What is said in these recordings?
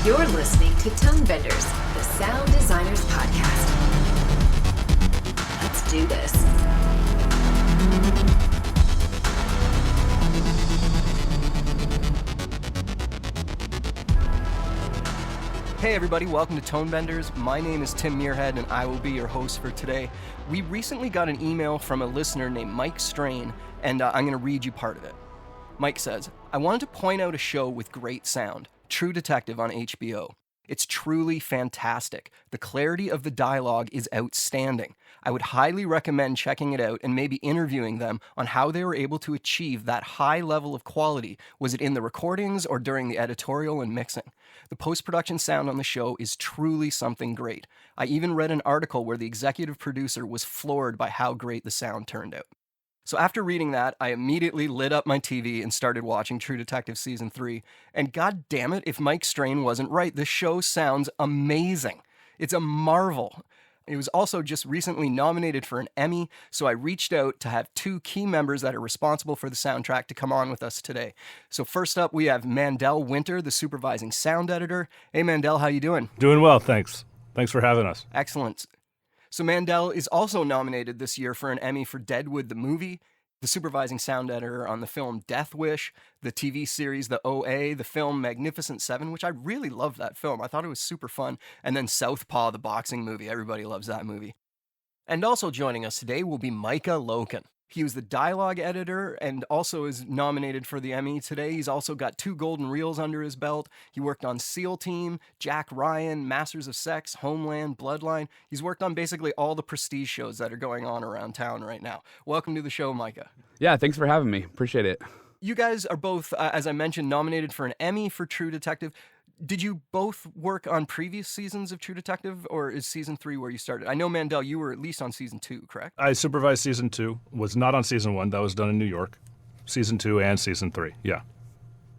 You're listening to Tonebenders, the Sound Designers Podcast. Let's do this. Hey everybody, welcome to Tonebenders. My name is Tim Muirhead and I will be your host for today. We recently got an email from a listener named Mike Strain, and I'm going to read you part of it. Mike says, I wanted to point out a show with great sound, True Detective on HBO. It's truly fantastic. The clarity of the dialogue is outstanding. I would highly recommend checking it out and maybe interviewing them on how they were able to achieve that high level of quality. Was it in the recordings or during the editorial and mixing? The post-production sound on the show is truly something great. I even read an article where the executive producer was floored by how great the sound turned out. So after reading that, I immediately lit up my TV and started watching True Detective Season 3. And god damn it, if Mike Strain wasn't right, this show sounds amazing. It's a marvel. It was also just recently nominated for an Emmy, so I reached out to have two key members that are responsible for the soundtrack to come on with us today. So first up, we have Mandell Winter, the supervising sound editor. Hey Mandell, how you doing? Doing well, thanks. Thanks for having us. Excellent. So Mandell is also nominated this year for an Emmy for Deadwood the movie, the supervising sound editor on the film Death Wish, the TV series The OA, the film Magnificent Seven, which I really love that film. I thought it was super fun. And then Southpaw, the boxing movie. Everybody loves that movie. And also joining us today will be Micah Loken. He was the Dialog editor and also is nominated for the Emmy today. He's also got 2 golden reels under his belt. He worked on SEAL Team, Jack Ryan, Masters of Sex, Homeland, Bloodline. He's worked on basically all the prestige shows that are going on around town right now. Welcome to the show, Micah. Yeah, thanks for having me. Appreciate it. You guys are both, as I mentioned, nominated for an Emmy for True Detective. Did you both work on previous seasons of True Detective, or is season 3 where you started? I know, Mandell, you were at least on season 2, correct? I supervised season 2, was not on season 1. That was done in New York. Season 2 and season 3, yeah.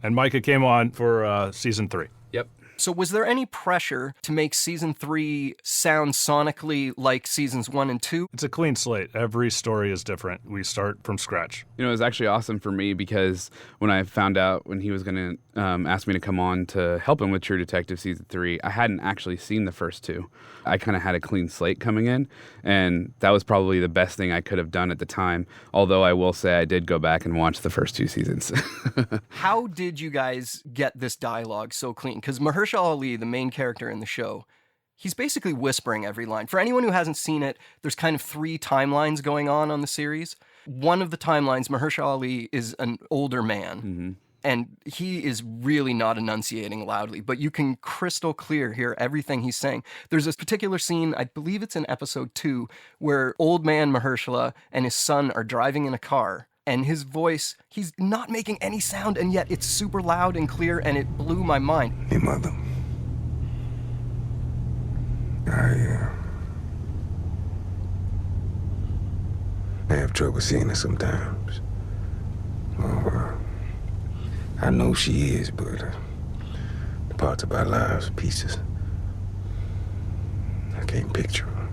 And Micah came on for season 3. Yep. So was there any pressure to make season 3 sound sonically like seasons 1 and 2? It's a clean slate. Every story is different. We start from scratch. You know, it was actually awesome for me because when I found out when he was going to ask me to come on to help him with True Detective Season 3, I hadn't actually seen the first 2. I kind of had a clean slate coming in, and that was probably the best thing I could have done at the time, although I will say I did go back and watch the first 2 seasons. How did you guys get this dialogue so clean? Because Mahershala Ali, the main character in the show, he's basically whispering every line. For anyone who hasn't seen it, there's kind of 3 timelines going on the series. One of the timelines, Mahershala Ali is an older man. Mm-hmm. And he is really not enunciating loudly, but you can crystal clear hear everything he's saying. There's this particular scene, I believe it's in episode 2, where old man Mahershala and his son are driving in a car. And his voice, he's not making any sound, and yet it's super loud and clear, and it blew my mind. Hey, mother. I have trouble seeing her sometimes. I know she is, but the parts of our lives, pieces, I can't picture her.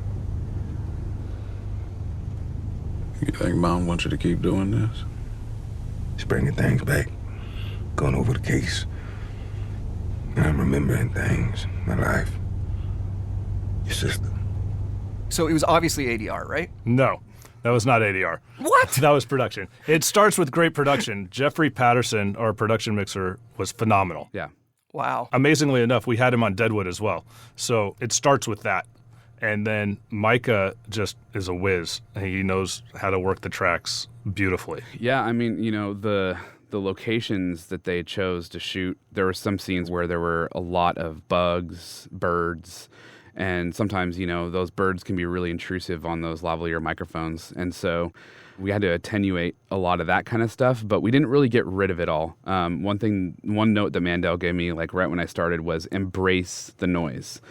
You think Mom wants you to keep doing this? She's bringing things back, going over the case. I'm remembering things, my life, your sister. So it was obviously ADR, right? No, that was not ADR. What? That was production. It starts with great production. Jeffrey Patterson, our production mixer, was phenomenal. Yeah. Wow. Amazingly enough, we had him on Deadwood as well. So it starts with that. And then Micah just is a whiz. He knows how to work the tracks beautifully. Yeah, I mean, you know, the locations that they chose to shoot, there were some scenes where there were a lot of bugs, birds, and sometimes, you know, those birds can be really intrusive on those lavalier microphones. And so we had to attenuate a lot of that kind of stuff, but we didn't really get rid of it all. One note that Mandell gave me, like right when I started, was embrace the noise.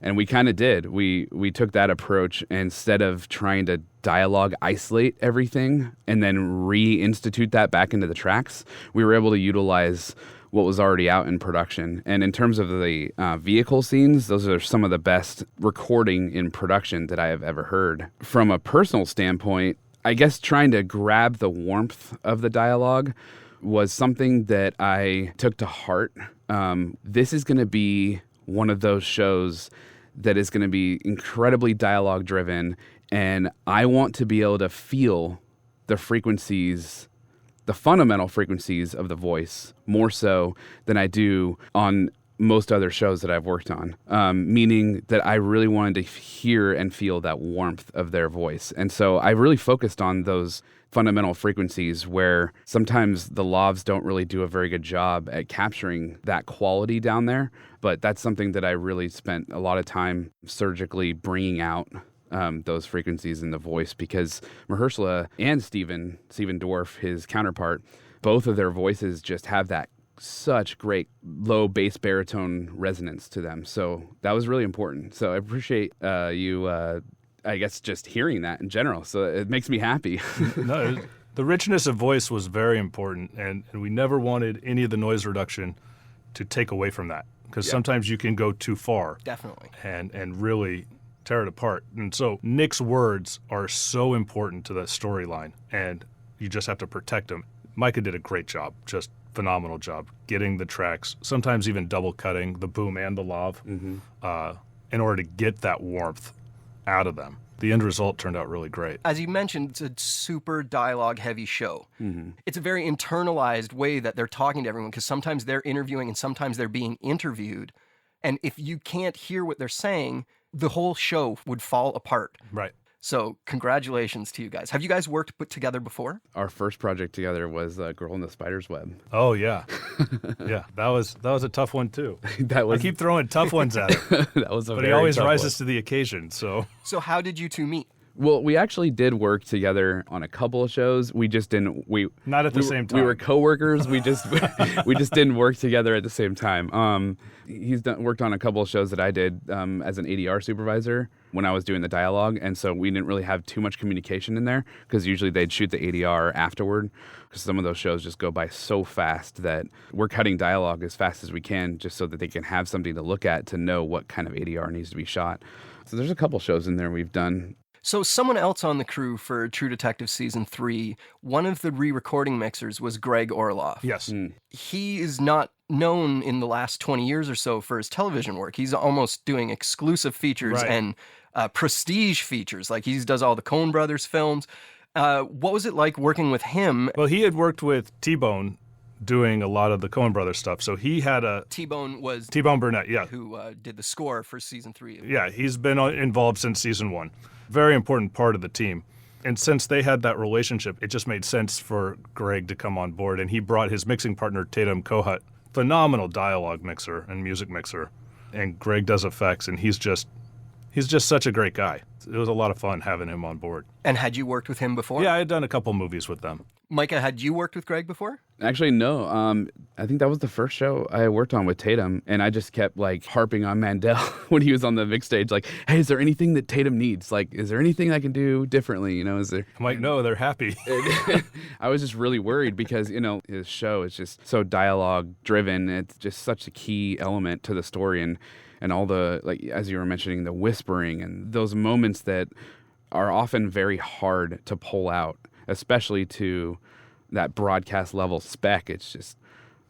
And we kind of did. We took that approach. Instead of trying to dialogue isolate everything and then reinstitute that back into the tracks, we were able to utilize what was already out in production. And in terms of the vehicle scenes, those are some of the best recording in production that I have ever heard. From a personal standpoint, I guess trying to grab the warmth of the dialogue was something that I took to heart. This is going to be one of those shows that is going to be incredibly dialogue driven, and I want to be able to feel the frequencies, the fundamental frequencies of the voice more so than I do on most other shows that I've worked on, meaning that I really wanted to hear and feel that warmth of their voice. And so I really focused on those fundamental frequencies where sometimes the lavs don't really do a very good job at capturing that quality down there. But that's something that I really spent a lot of time surgically bringing out, those frequencies in the voice, because Mahershala and Stephen Dwarf, his counterpart, both of their voices just have that such great low bass baritone resonance to them. So that was really important. So I appreciate you, I guess, just hearing that in general. So it makes me happy. No, the richness of voice was very important, and we never wanted any of the noise reduction to take away from that, because sometimes you can go too far. Definitely. And really tear it apart. And so Nick's words are so important to that storyline, and you just have to protect them. Micah did a great job, just phenomenal job getting the tracks, sometimes even double cutting the boom and the lav, in order to get that warmth out of them. The end result turned out really great. As you mentioned, it's a super dialogue-heavy show. It's a very internalized way that they're talking to everyone, because sometimes they're interviewing and sometimes they're being interviewed. And if you can't hear what they're saying, the whole show would fall apart. Right. So congratulations to you guys. Have you guys worked together before? Our first project together was Girl in the Spider's Web. Oh, yeah. Yeah, that was a tough one, too. I keep throwing tough ones at him. That was a But very he always tough rises one. to the occasion, so. So how did you two meet? Well, we actually did work together on a couple of shows. We just didn't. Not at the same time. We were coworkers. We just didn't work together at the same time. He's worked on a couple of shows that I did as an ADR supervisor when I was doing the dialogue, and so we didn't really have too much communication in there, because usually they'd shoot the ADR afterward, because some of those shows just go by so fast that we're cutting dialogue as fast as we can just so that they can have something to look at to know what kind of ADR needs to be shot. So there's a couple shows in there we've done. So someone else on the crew for True Detective Season 3, one of the re-recording mixers was Greg Orlov. Yes. He is not known in the last 20 years or so for his television work. He's almost doing exclusive features and prestige features. Like he does all the Coen Brothers films. What was it like working with him? Well, he had worked with T-Bone doing a lot of the Coen Brothers stuff. So he had a... T-Bone was... T-Bone Burnett, yeah. Who did the score for Season 3. Yeah, he's been involved since Season 1. Very important part of the team. And since they had that relationship, it just made sense for Greg to come on board. And he brought his mixing partner, Tatum Kohut, phenomenal dialogue mixer and music mixer. And Greg does effects, and he's just such a great guy. It was a lot of fun having him on board. And had you worked with him before? Yeah, I had done a couple movies with them. Micah, had you worked with Greg before? Actually, no. I think that was the first show I worked on with Tatum, and I just kept like harping on Mandell when he was on the mix stage, like, "Hey, is there anything that Tatum needs? Like, is there anything I can do differently? You know, is there?" I'm like, "No, they're happy." I was just really worried because his show is just so dialogue driven. It's just such a key element to the story, and all the, like, as you were mentioning, the whispering and those moments that are often very hard to pull out, especially to that broadcast level spec. It's just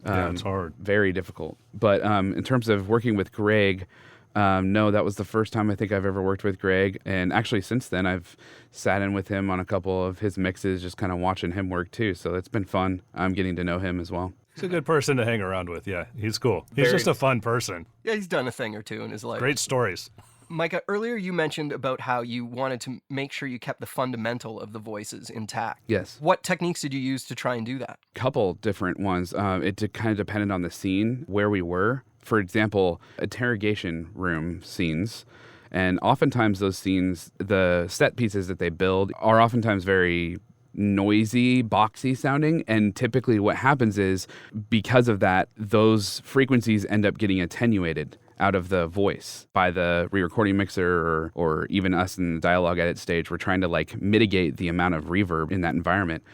it's hard. Very difficult. But in terms of working with Greg, no, that was the first time I think I've ever worked with Greg. And actually since then, I've sat in with him on a couple of his mixes, just kind of watching him work too. So it's been fun. I'm getting to know him as well. He's a good person to hang around with. Yeah, he's cool. He's just a fun person. Yeah, he's done a thing or two in his life. Great stories. Micah, earlier you mentioned about how you wanted to make sure you kept the fundamental of the voices intact. Yes. What techniques did you use to try and do that? Couple different ones. It kind of depended on the scene, where we were. For example, interrogation room scenes. And oftentimes those scenes, the set pieces that they build are oftentimes very noisy, boxy sounding. And typically what happens is, because of that, those frequencies end up getting attenuated out of the voice by the re-recording mixer or even us in the dialogue edit stage. We're trying to like mitigate the amount of reverb in that environment.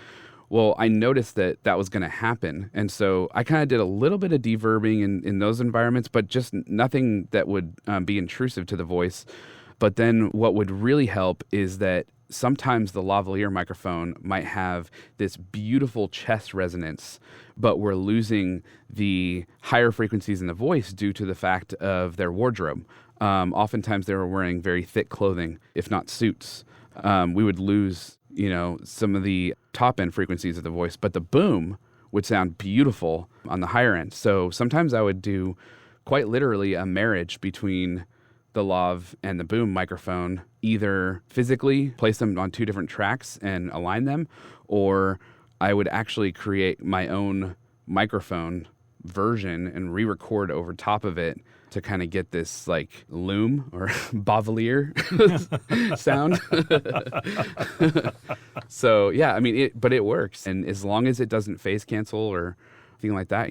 Well, I noticed that was going to happen. And so I kind of did a little bit of deverbing in those environments, but just nothing that would be intrusive to the voice. But then what would really help is that sometimes the lavalier microphone might have this beautiful chest resonance, but we're losing the higher frequencies in the voice due to the fact of their wardrobe. Oftentimes they were wearing very thick clothing, if not suits. We would lose, some of the top end frequencies of the voice, but the boom would sound beautiful on the higher end. So sometimes I would do quite literally a marriage between the lav and the boom microphone, either physically place them on two different tracks and align them, or I would actually create my own microphone version and re-record over top of it to kind of get this like loom or bavalier sound. So yeah, but it works. And as long as it doesn't phase cancel or anything like that,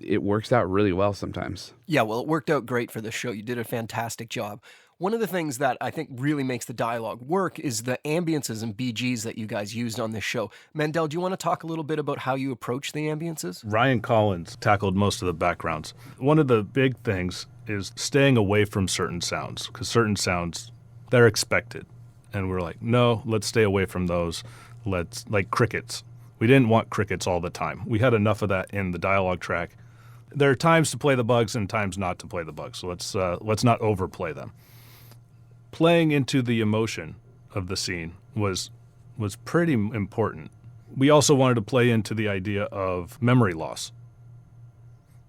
it works out really well sometimes. Yeah, well, it worked out great for this show. You did a fantastic job. One of the things that I think really makes the dialogue work is the ambiences and BGs that you guys used on this show. Mandell, do you want to talk a little bit about how you approach the ambiences? Ryan Collins tackled most of the backgrounds. One of the big things is staying away from certain sounds, because certain sounds, they're expected. And we're like, no, let's stay away from those. Like crickets. We didn't want crickets all the time. We had enough of that in the dialogue track. There are times to play the bugs and times not to play the bugs, so let's not overplay them. Playing into the emotion of the scene was pretty important. We also wanted to play into the idea of memory loss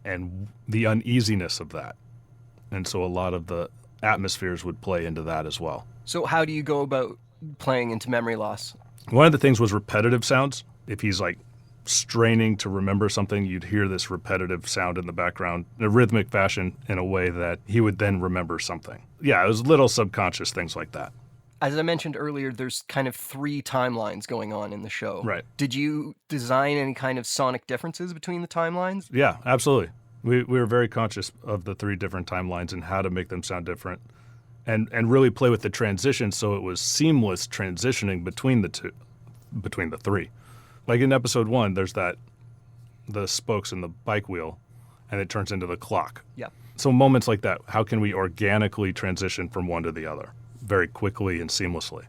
and the uneasiness of that. And so a lot of the atmospheres would play into that as well. So how do you go about playing into memory loss? One of the things was repetitive sounds. If he's like straining to remember something, you'd hear this repetitive sound in the background in a rhythmic fashion in a way that he would then remember something. Yeah, it was little subconscious things like that. As I mentioned earlier, there's kind of 3 timelines going on in the show. Right. Did you design any kind of sonic differences between the timelines? Yeah, absolutely. We were very conscious of the 3 different timelines and how to make them sound different and really play with the transition so it was seamless transitioning between the 3. Like in episode 1, there's the spokes in the bike wheel, and it turns into the clock. Yeah. So moments like that, how can we organically transition from one to the other very quickly and seamlessly?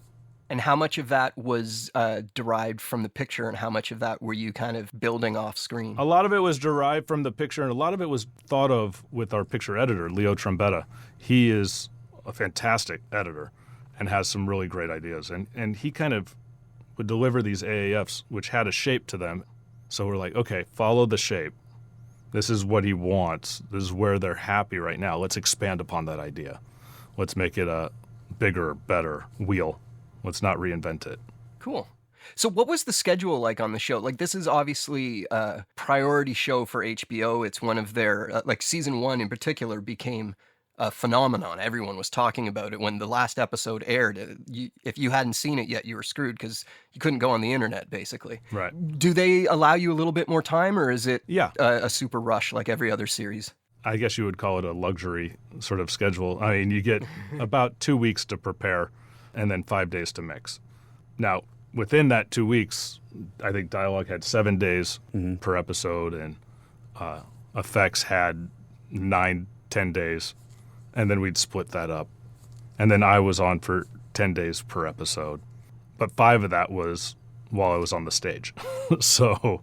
And how much of that was derived from the picture, and how much of that were you kind of building off screen? A lot of it was derived from the picture, and a lot of it was thought of with our picture editor, Leo Trombetta. He is a fantastic editor and has some really great ideas. And he kind of would deliver these AAFs, which had a shape to them. So we're like, okay, follow the shape. This is what he wants. This is where they're happy right now. Let's expand upon that idea. Let's make it a bigger, better wheel. Let's not reinvent it. Cool. So what was the schedule like on the show? Like, this is obviously a priority show for HBO. It's one of their, season 1 in particular became a phenomenon. Everyone was talking about it when the last episode aired. If you hadn't seen it yet, you were screwed because you couldn't go on the internet, basically. Right. Do they allow you a little bit more time, or is it Yeah. a super rush like every other series? I guess you would call it a luxury sort of schedule. I mean, you get about 2 weeks to prepare and then 5 days to mix. Now, within that 2 weeks, I think Dialog had 7 days per episode, and effects had 9-10 days. And then we'd split that up. And then I was on for 10 days per episode. But 5 of that was while I was on the stage. So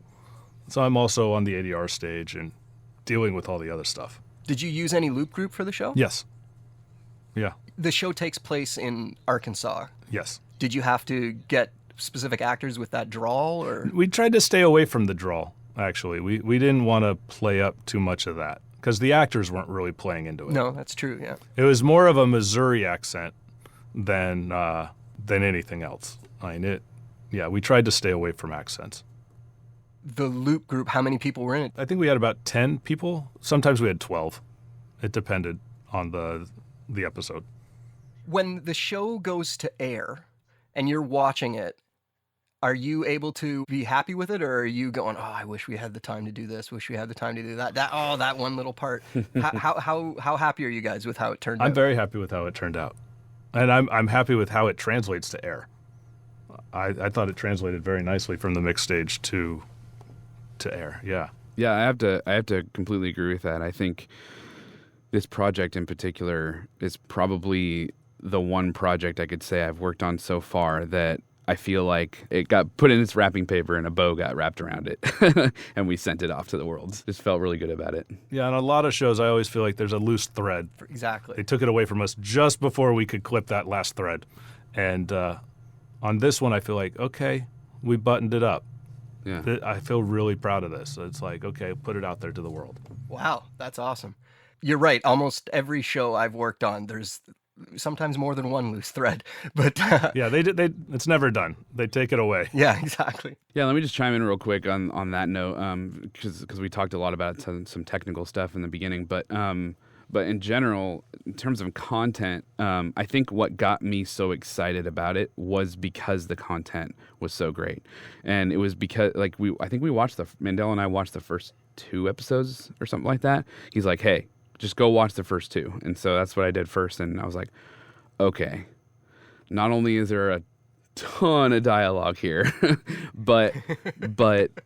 I'm also on the ADR stage and dealing with all the other stuff. Did you use any loop group for the show? Yes. Yeah. The show takes place in Arkansas. Yes. Did you have to get specific actors with that drawl, or? We tried to stay away from the drawl, actually. We didn't want to play up too much of that because the actors weren't really playing into it. No, that's true, yeah. It was more of a Missouri accent than anything else. We tried to stay away from accents. The loop group, how many people were in it? I think we had about 10 people. Sometimes we had 12. It depended on the episode. When the show goes to air and you're watching it, are you able to be happy with it, or are you going, oh, I wish we had the time to do this, wish we had the time to do that, that one little part? How happy are you guys with how it turned out? I'm very happy with how it turned out. And I'm happy with how it translates to air. I thought it translated very nicely from the mix stage to air. Yeah. Yeah, I have to completely agree with that. I think this project in particular is probably the one project I could say I've worked on so far that I feel like it got put in its wrapping paper and a bow got wrapped around it and we sent it off to the world. Just felt really good about it. Yeah, on a lot of shows, I always feel like there's a loose thread. Exactly. They took it away from us just before we could clip that last thread. And on this one, I feel like, okay, we buttoned it up. Yeah. I feel really proud of this. It's like, okay, put it out there to the world. Wow, that's awesome. You're right. Almost every show I've worked on, there's sometimes more than one loose thread. But Yeah, it's never done. They take it away. yeah, exactly. Yeah, let me just chime in real quick on that note, because we talked a lot about some technical stuff in the beginning, but in general, in terms of content, I think what got me so excited about it was because the content was so great, and it was because I think Mandell and I watched the first 2 episodes or something like that. He's like, hey, just go watch the first 2, and so that's what I did first, and I was like, okay, not only is there a ton of dialogue here, but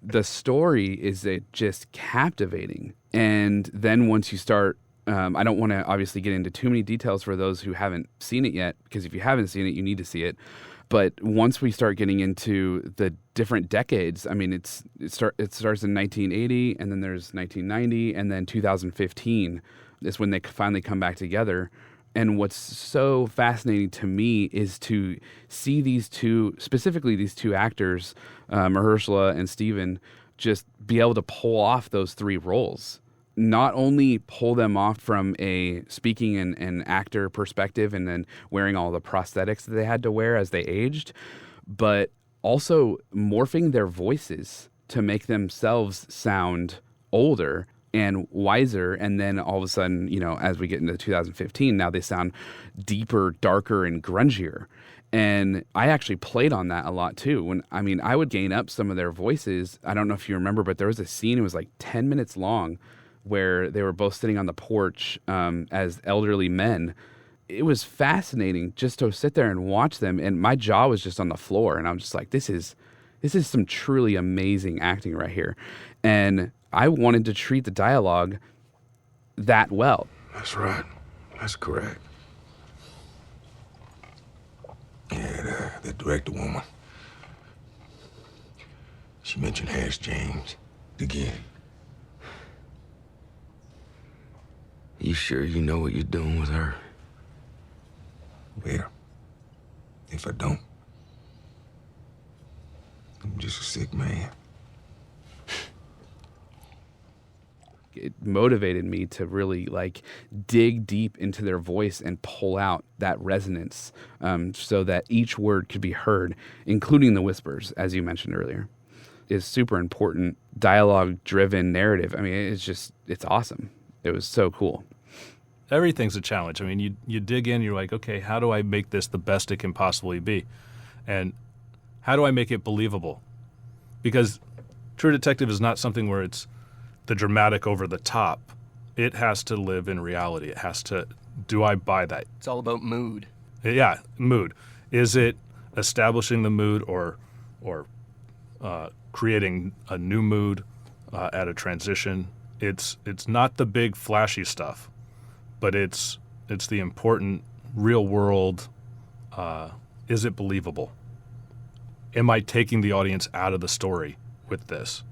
the story is just captivating. And then once you start, I don't want to obviously get into too many details for those who haven't seen it yet, because if you haven't seen it, you need to see it. But once we start getting into the different decades, I mean, it starts in 1980, and then there's 1990, and then 2015 is when they finally come back together. And what's so fascinating to me is to see specifically these two actors, Mahershala and Steven, just be able to pull off those 3 roles. Not only pull them off from a speaking and actor perspective and then wearing all the prosthetics that they had to wear as they aged, but also morphing their voices to make themselves sound older and wiser. And then all of a sudden, as we get into 2015, now they sound deeper, darker, and grungier. And I actually played on that a lot too. I would gain up some of their voices. I don't know if you remember, but there was a scene, it was like 10 minutes long, where they were both sitting on the porch as elderly men. It was fascinating just to sit there and watch them, and my jaw was just on the floor, and I'm just like, this is some truly amazing acting right here. And I wanted to treat the dialogue that well. That's right. That's correct. Yeah, the director woman. She mentioned Harris James again. You sure you know what you're doing with her? Well, if I don't, I'm just a sick man. It motivated me to really dig deep into their voice and pull out that resonance, so that each word could be heard, including the whispers, as you mentioned earlier. Is super important dialogue-driven narrative. I mean, it's awesome. It was so cool. Everything's a challenge. I mean, you dig in, you're like, okay, how do I make this the best it can possibly be? And how do I make it believable? Because True Detective is not something where it's the dramatic over the top. It has to live in reality. It has to, do I buy that? It's all about mood. Yeah, mood. Is it establishing the mood or creating a new mood at a transition? It's not the big flashy stuff, but it's the important real world. Is it believable? Am I taking the audience out of the story with this,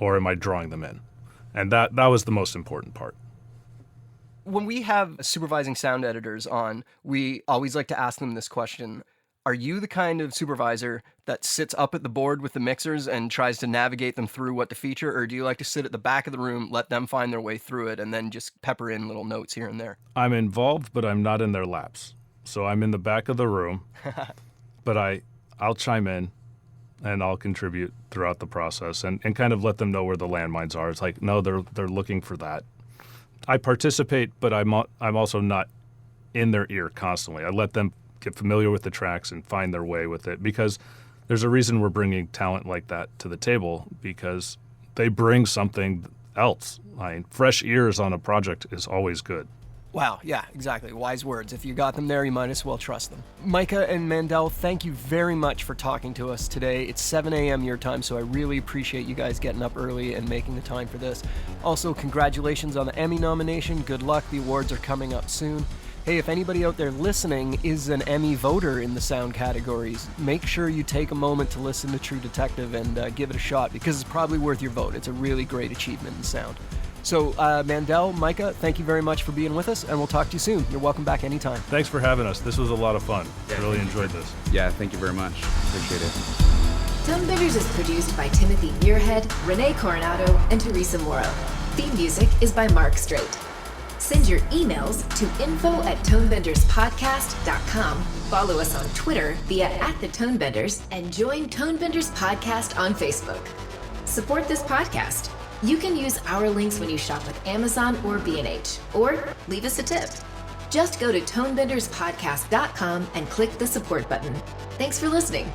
or am I drawing them in? And that was the most important part. When we have supervising sound editors on, we always like to ask them this question. Are you the kind of supervisor that sits up at the board with the mixers and tries to navigate them through what to feature, or do you like to sit at the back of the room, let them find their way through it, and then just pepper in little notes here and there? I'm involved, but I'm not in their laps. So I'm in the back of the room, but I'll chime in and I'll contribute throughout the process and kind of let them know where the landmines are. It's like, no, they're looking for that. I participate, but I'm also not in their ear constantly. I let them get familiar with the tracks and find their way with it, because there's a reason we're bringing talent like that to the table, because they bring something else. Fresh ears on a project is always good. Wow, yeah, exactly. Wise words. If you got them there, you might as well trust them. Micah and Mandell, thank you very much for talking to us today. It's 7 a.m. your time, so I really appreciate you guys getting up early and making the time for this. Also, congratulations on the Emmy nomination. Good luck. The awards are coming up soon. Hey, if anybody out there listening is an Emmy voter in the sound categories, make sure you take a moment to listen to True Detective and give it a shot, because it's probably worth your vote. It's a really great achievement in sound. So, Mandell, Micah, thank you very much for being with us, and we'll talk to you soon. You're welcome back anytime. Thanks for having us. This was a lot of fun. Really enjoyed this. Yeah, thank you very much. Appreciate it. Tonebenders is produced by Timothy Muirhead, Renee Coronado, and Teresa Morrow. Theme music is by Mark Strait. Send your emails to info@tonebenderspodcast.com. Follow us on Twitter via @thetonebenders and join Tonebenders Podcast on Facebook. Support this podcast. You can use our links when you shop with Amazon or B&H, or leave us a tip. Just go to tonebenderspodcast.com and click the support button. Thanks for listening.